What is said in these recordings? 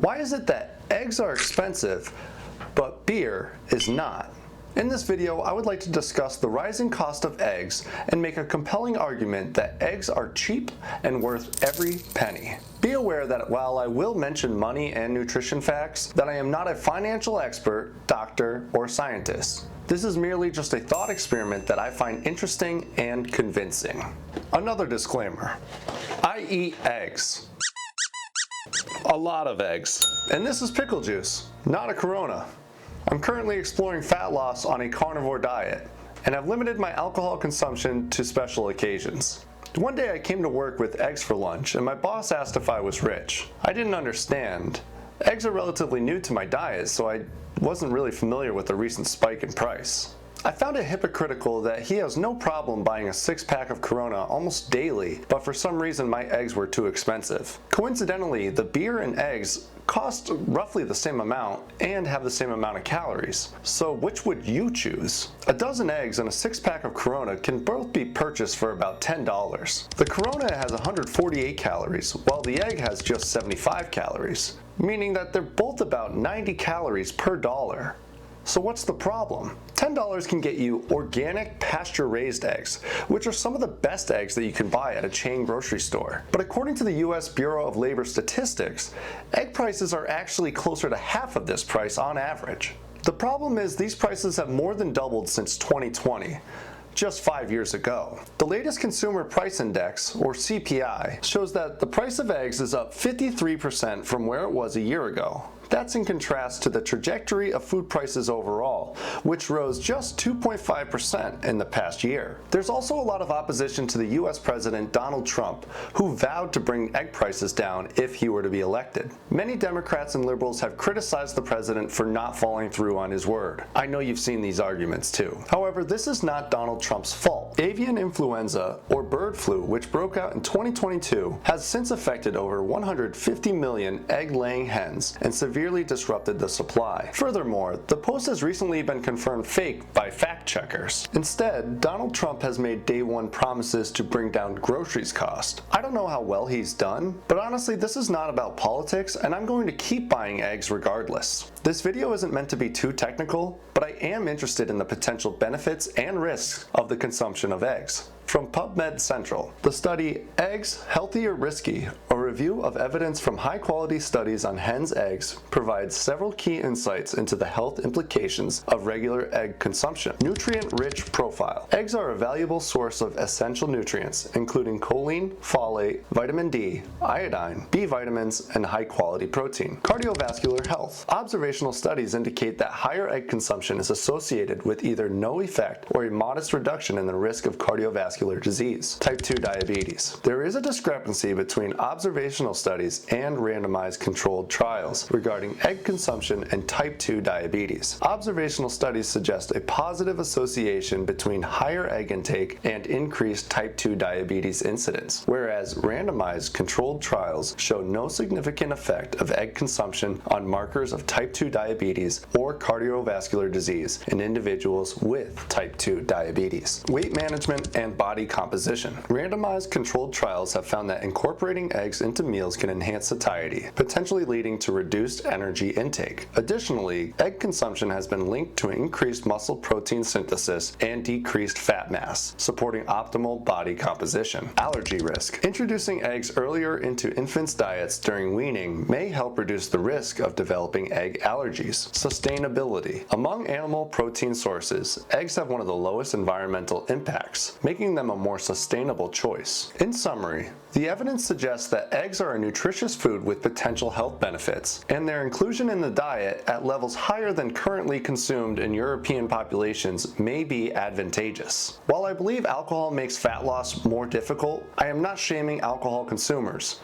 Why is it that eggs are expensive, but beer is not? In this video, I would like to discuss the rising cost of eggs and make a compelling argument that eggs are cheap and worth every penny. Be aware that while I will mention money and nutrition facts, that I am not a financial expert, doctor, or scientist. This is merely just a thought experiment that I find interesting and convincing. Another disclaimer: I eat eggs. A lot of eggs. And this is pickle juice, not a Corona. I'm currently exploring fat loss on a carnivore diet, and I've limited my alcohol consumption to special occasions. One day I came to work with eggs for lunch, and my boss asked if I was rich. I didn't understand. Eggs are relatively new to my diet, so I wasn't really familiar with the recent spike in price. I found it hypocritical that he has no problem buying a 6-pack of Corona almost daily, but for some reason my eggs were too expensive. Coincidentally, the beer and eggs cost roughly the same amount and have the same amount of calories. So which would you choose? A dozen eggs and a 6-pack of Corona can both be purchased for about $10. The Corona has 148 calories, while the egg has just 75 calories, meaning that they're both about 90 calories per dollar. So what's the problem? $10 can get you organic, pasture-raised eggs, which are some of the best eggs that you can buy at a chain grocery store. But according to the U.S. Bureau of Labor Statistics, egg prices are actually closer to half of this price on average. The problem is these prices have more than doubled since 2020. Just 5 years ago. The latest Consumer Price Index, or CPI, shows that the price of eggs is up 53% from where it was a year ago. That's in contrast to the trajectory of food prices overall, which rose just 2.5% in the past year. There's also a lot of opposition to the US President Donald Trump, who vowed to bring egg prices down if he were to be elected. Many Democrats and liberals have criticized the president for not following through on his word. I know you've seen these arguments too. However, this is not Donald Trump's fault. Avian influenza, or bird flu, which broke out in 2022, has since affected over 150 million egg-laying hens and severely disrupted the supply. Furthermore, the post has recently been confirmed fake by fact checkers. Instead, Donald Trump has made day one promises to bring down groceries cost. I don't know how well he's done, but honestly this is not about politics, and I'm going to keep buying eggs regardless. This video isn't meant to be too technical, but I am interested in the potential benefits and risks of the consumption of eggs. From PubMed Central, the study Eggs Healthy or Risky? A review of evidence from high-quality studies on hens' eggs provides several key insights into the health implications of regular egg consumption. Nutrient-rich profile. Eggs are a valuable source of essential nutrients, including choline, folate, vitamin D, iodine, B vitamins, and high-quality protein. Cardiovascular health. Observational studies indicate that higher egg consumption is associated with either no effect or a modest reduction in the risk of cardiovascular disease. Type 2 diabetes. There is a discrepancy between observational studies and randomized controlled trials regarding egg consumption and type 2 diabetes. Observational studies suggest a positive association between higher egg intake and increased type 2 diabetes incidence, whereas randomized controlled trials show no significant effect of egg consumption on markers of type 2 diabetes or cardiovascular disease in individuals with type 2 diabetes. Weight management and body composition. Randomized controlled trials have found that incorporating eggs into meals can enhance satiety, potentially leading to reduced energy intake. Additionally, egg consumption has been linked to increased muscle protein synthesis and decreased fat mass, supporting optimal body composition. Allergy risk. Introducing eggs earlier into infants' diets during weaning may help reduce the risk of developing egg allergies. Sustainability. Among animal protein sources, eggs have one of the lowest environmental impacts, making them a more sustainable choice. In summary, the evidence suggests that eggs are a nutritious food with potential health benefits, and their inclusion in the diet at levels higher than currently consumed in European populations may be advantageous. While I believe alcohol makes fat loss more difficult, I am not shaming alcohol consumers.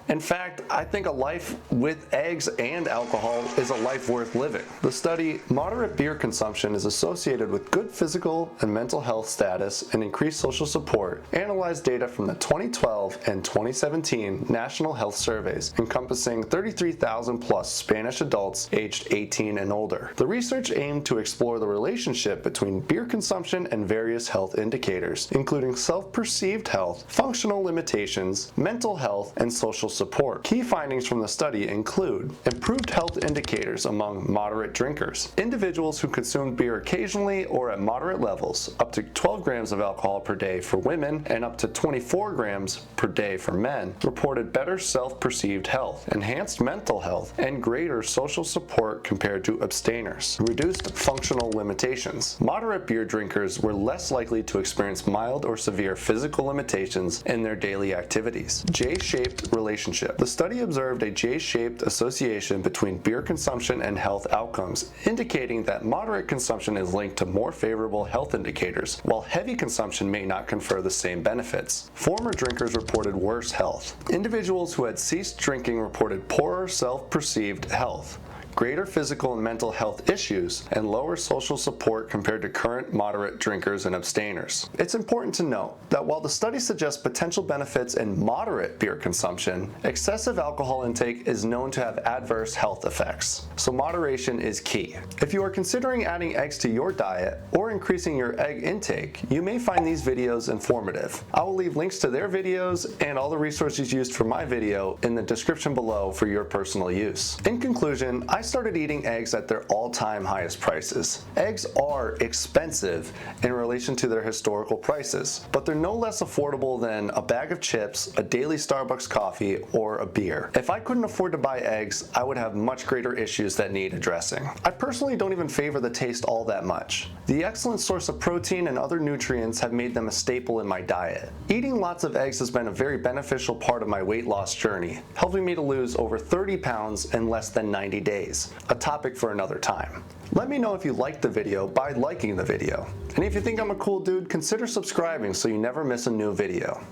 In fact, I think a life with eggs and alcohol is a life worth living. The study, Moderate Beer Consumption is Associated with Good Physical and Mental Health Status and Increased Social Support, analyzed data from the 2012 and 2017 National Health Surveys, encompassing 33,000 plus Spanish adults aged 18 and older. The research aimed to explore the relationship between beer consumption and various health indicators, including self-perceived health, functional limitations, mental health, and social support. Key findings from the study include improved health indicators among moderate drinkers. Individuals who consumed beer occasionally or at moderate levels, up to 12 grams of alcohol per day for women and up to 24 grams per day for men, reported better self-perceived health, enhanced mental health, and greater social support compared to abstainers. Reduced functional limitations. Moderate beer drinkers were less likely to experience mild or severe physical limitations in their daily activities. J-shaped relationship. The study observed a J-shaped association between beer consumption and health outcomes, indicating that moderate consumption is linked to more favorable health indicators, while heavy consumption may not confer the same benefits. Former drinkers reported worse health. Individuals who had ceased drinking reported poorer self-perceived health, greater physical and mental health issues, and lower social support compared to current moderate drinkers and abstainers. It's important to note that while the study suggests potential benefits in moderate beer consumption, excessive alcohol intake is known to have adverse health effects, so moderation is key. If you are considering adding eggs to your diet or increasing your egg intake, you may find these videos informative. I will leave links to their videos and all the resources used for my video in the description below for your personal use. In conclusion, I started eating eggs at their all-time highest prices. Eggs are expensive in relation to their historical prices, but they're no less affordable than a bag of chips, a daily Starbucks coffee, or a beer. If I couldn't afford to buy eggs, I would have much greater issues that need addressing. I personally don't even favor the taste all that much. The excellent source of protein and other nutrients have made them a staple in my diet. Eating lots of eggs has been a very beneficial part of my weight loss journey, helping me to lose over 30 pounds in less than 90 days. A topic for another time. Let me know if you liked the video by liking the video. And if you think I'm a cool dude, consider subscribing so you never miss a new video.